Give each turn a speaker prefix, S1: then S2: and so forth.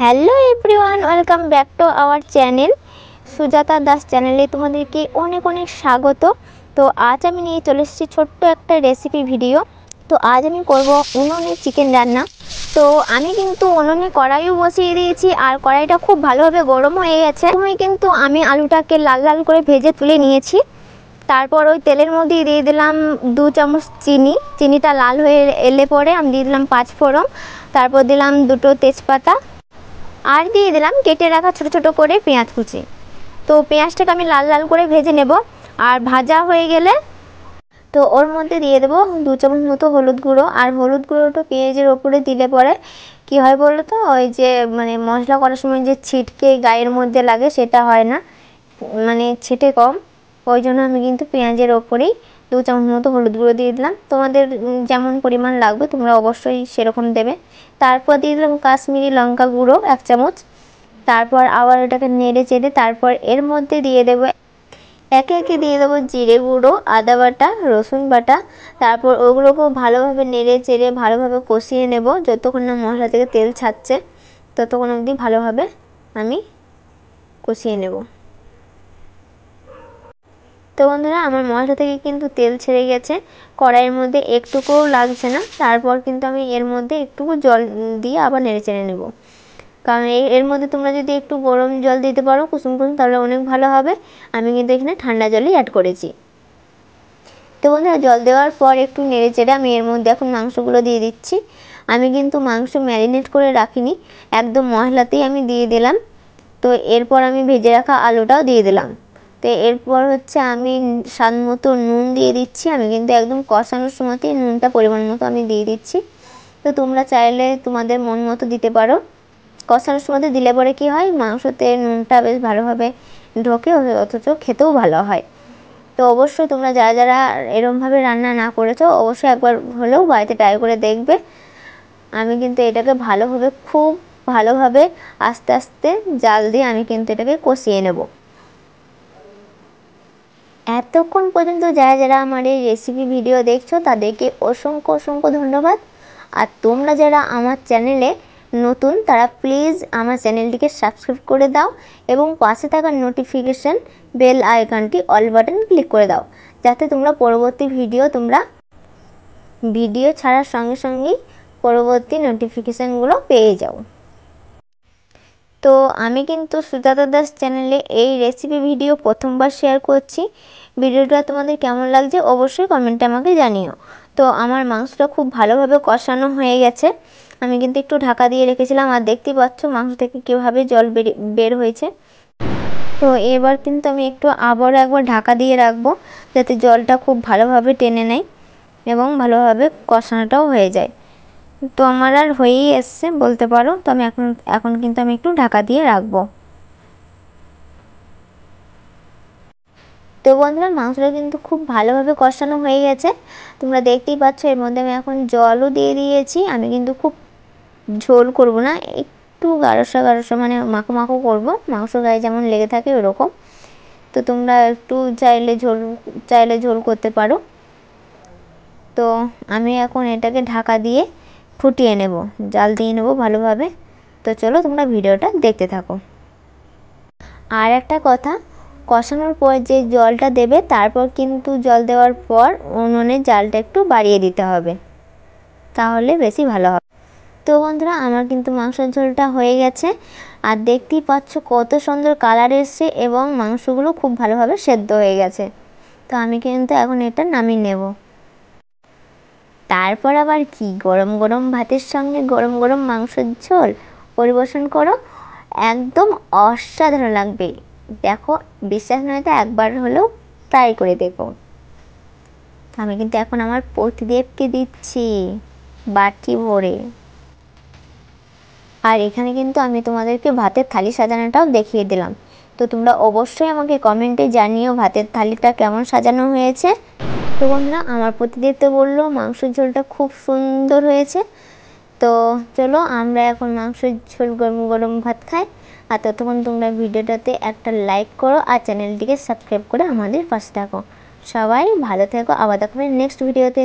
S1: Hello everyone, welcome back to our channel Sujata Das চ্যানেলে তোমাদেরকে অনেক অনেক স্বাগত। তো আজ আমি নিয়ে চলে এসেছি ছোট্ট একটা রেসিপি ভিডিও। তো আজ আমি করব উনুনে চিকেন রান্না। তো আমি কিন্তু উনুনে কড়াইও বসিয়ে দিয়েছি, আর কড়াইটা খুব ভালোভাবে গরম হয়ে গেছে। কিন্তু আমি আলুটাকে লাল লাল করে ভেজে তুলে নিয়েছি। তারপর ওই তেলের মধ্যে দিয়ে দিলাম 2 চামচ চিনি। চিনিটা লাল হয়ে এলে পরে আমি দিয়ে দিলাম 5 ফোড়ন, তারপর দিলাম 2টো তেজপাতা, আর দিয়ে দিলাম কেটে রাখা ছোট ছোট করে পেঁয়াজ কুচি। তো পেঁয়াজটাকে আমি লাল লাল করে ভেজে নেব। আর ভাজা হয়ে গেলে তো ওর মধ্যে দিয়ে দেবো 2 চামচ মতো হলুদ গুঁড়ো। আর হলুদ গুঁড়োটা পেঁয়াজের ওপরে দিলে পরে কি হয় বলো তো, ওই যে মশলা করার সময় যে ছিটকে গায়ের মধ্যে লাগে সেটা হয় না, ছিটে কম। ওই জন্য আমি কিন্তু পেঁয়াজের ওপরেই 2 চামচ মতো হলুদ গুঁড়ো দিয়ে দিলাম। তোমাদের যেমন পরিমাণ লাগবে তোমরা অবশ্যই সেরকম দেবে। তারপর দিয়ে দিলাম কাশ্মীরি লঙ্কা গুঁড়ো 1 চামচ। তারপর আবার এটাকে নেড়ে চেড়ে তারপর এর মধ্যে দিয়ে দেবো একে একে দিয়ে দেবো জিরে গুঁড়ো, আদা বাটা, রসুন বাটা। তারপর ওগুলোকেও ভালোভাবে নেড়ে চেড়ে ভালোভাবে কষিয়ে নেব, যতক্ষণ না মশলা থেকে তেল ছাড়ছে ততক্ষণ অবধি ভালোভাবে আমি কষিয়ে নেব। তো বন্ধুরা, আমার মশলা থেকে কিন্তু তেল ছেড়ে গেছে, কড়াইয়ের মধ্যে একটুকুও লাগছে না। তারপর কিন্তু আমি এর মধ্যে একটুকু জল দিয়ে আবার নেড়ে চেড়ে নেব। কারণ এর মধ্যে তোমরা যদি একটু গরম জল দিতে পারো কুসুম কুসুম, তাহলে অনেক ভালো হবে। আমি কিন্তু এখানে ঠান্ডা জলই অ্যাড করেছি। তো বন্ধুরা, জল দেওয়ার পর একটু নেড়ে চেড়ে আমি এর মধ্যে এখন মাংসগুলো দিয়ে দিচ্ছি। আমি কিন্তু মাংস ম্যারিনেট করে রাখিনি, একদম মশলাতেই আমি দিয়ে দিলাম। তো এরপর আমি ভেজে রাখা আলুটাও দিয়ে দিলাম। তো এরপর হচ্ছে আমি স্বাদ মতো নুন দিয়ে দিচ্ছি। আমি কিন্তু একদম কষানোর সময়তেই নুনটা পরিমাণ মতো আমি দিয়ে দিচ্ছি। তো তোমরা চাইলে তোমাদের মন মতো দিতে পারো। কষানোর সময়তে দিলে পরে কী হয়, মাংসতে নুনটা বেশ ভালোভাবে ঢোকে, অথচ খেতেও ভালো হয়। তো অবশ্যই তোমরা যারা যারা এরমভাবে রান্না না করেছো অবশ্যই একবার হলেও বাড়িতে ট্রাই করে দেখবে। আমি কিন্তু এটাকে ভালোভাবে খুব ভালোভাবে আস্তে আস্তে জাল দিয়ে আমি কিন্তু এটাকে কষিয়ে নেব। এতক্ষণ পর্যন্ত যারা যারা আমার এই রেসিপি ভিডিও দেখছো তাদেরকে অসংখ্য অসংখ্য ধন্যবাদ। আর তোমরা যারা আমার চ্যানেলে নতুন তারা প্লিজ আমার চ্যানেলটিকে সাবস্ক্রাইব করে দাও এবং পাশে থাকা নোটিফিকেশান বেল আইকনটি অল বাটন ক্লিক করে দাও, যাতে তোমরা পরবর্তী ভিডিও ছাড়ার সঙ্গে সঙ্গেই পরবর্তী নোটিফিকেশানগুলো পেয়ে যাও। তো আমি কিন্তু সুজাতা দাস চ্যানেলে এই রেসিপি ভিডিও প্রথমবার শেয়ার করছি। ভিডিওটা তোমাদের কেমন লাগছে অবশ্যই কমেন্টে আমাকে জানিও। তো আমার মাংসটা খুব ভালোভাবে কষানো হয়ে গেছে। আমি কিন্তু একটু ঢাকা দিয়ে রেখেছিলাম, আর দেখতেই পাচ্ছ মাংস থেকে কীভাবে জল বের হয়েছে। তো এবার কিন্তু আমি আবারও একবার ঢাকা দিয়ে রাখবো, যাতে জলটা খুব ভালোভাবে টেনে নেয় এবং ভালোভাবে কষানোটাও হয়ে যায়। তো আমার আর হয়েই এসছে বলতে পারো। তো আমি এখন কিন্তু আমি একটু ঢাকা দিয়ে রাখবো। তো বন্ধুরা, মাংসটা কিন্তু খুব ভালোভাবে কষানো হয়ে গেছে, তোমরা দেখতেই পাচ্ছ। এর মধ্যে আমি এখন জলও দিয়ে দিয়েছি। আমি কিন্তু খুব ঝোল করব না, একটু গাঢ়সা গাঢ়সা মাখো মাখো করবো, মাংস গায়ে যেমন লেগে থাকে ওরকম। তো তোমরা একটু চাইলে ঝোল করতে পারো। তো আমি এখন এটাকে ঢাকা দিয়ে ফুটিয়ে নেব, জাল দিয়ে নেব ভালোভাবে। তো চলো তোমরা ভিডিওটা দেখতে থাকো। আর একটা কথা, কষানোর পর যে জলটা দেবে তারপর কিন্তু জল দেওয়ার পর উনুনের জালটা একটু বাড়িয়ে দিতে হবে, তাহলে বেশি ভালো হবে। তো বন্ধুরা, আমার কিন্তু মাংসের ঝোলটা হয়ে গেছে, আর দেখতেই পাচ্ছ কত সুন্দর কালার এসছে এবং মাংসগুলো খুব ভালোভাবে সেদ্ধ হয়ে গেছে। তো আমি কিন্তু এখন এটা নামিয়ে নেব। তারপর আবার কি, গরম গরম ভাতের সঙ্গে গরম গরম মাংসের ঝোল পরিবেশন করো, একদম অসাধারণ লাগবে। দেখো, বিশ্বাস নয় তো একবার হলেও ট্রাই করে দেখো। আমি কিন্তু এখন আমার পতিদেবকে দিচ্ছি বাটি ভরে। আর এখানে কিন্তু আমি তোমাদেরকে ভাতের থালি সাজানোটাও দেখিয়ে দিলাম। তো তোমরা অবশ্যই আমাকে কমেন্টে জানিও ভাতের থালিটা কেমন সাজানো হয়েছে। তো বন্ধুরা, আমার প্রতিদেব তো বললো মাংসের ঝোলটা খুব সুন্দর হয়েছে। তো চলো আমরা এখন মাংসের ঝোল গরম গরম ভাত খাই। আর ততক্ষণ তোমরা ভিডিওটাতে একটা লাইক করো আর চ্যানেলটিকে সাবস্ক্রাইব করে আমাদের পাশে থাকো। সবাই ভালো থেকো, আবার দেখা হবে নেক্সট ভিডিওতে।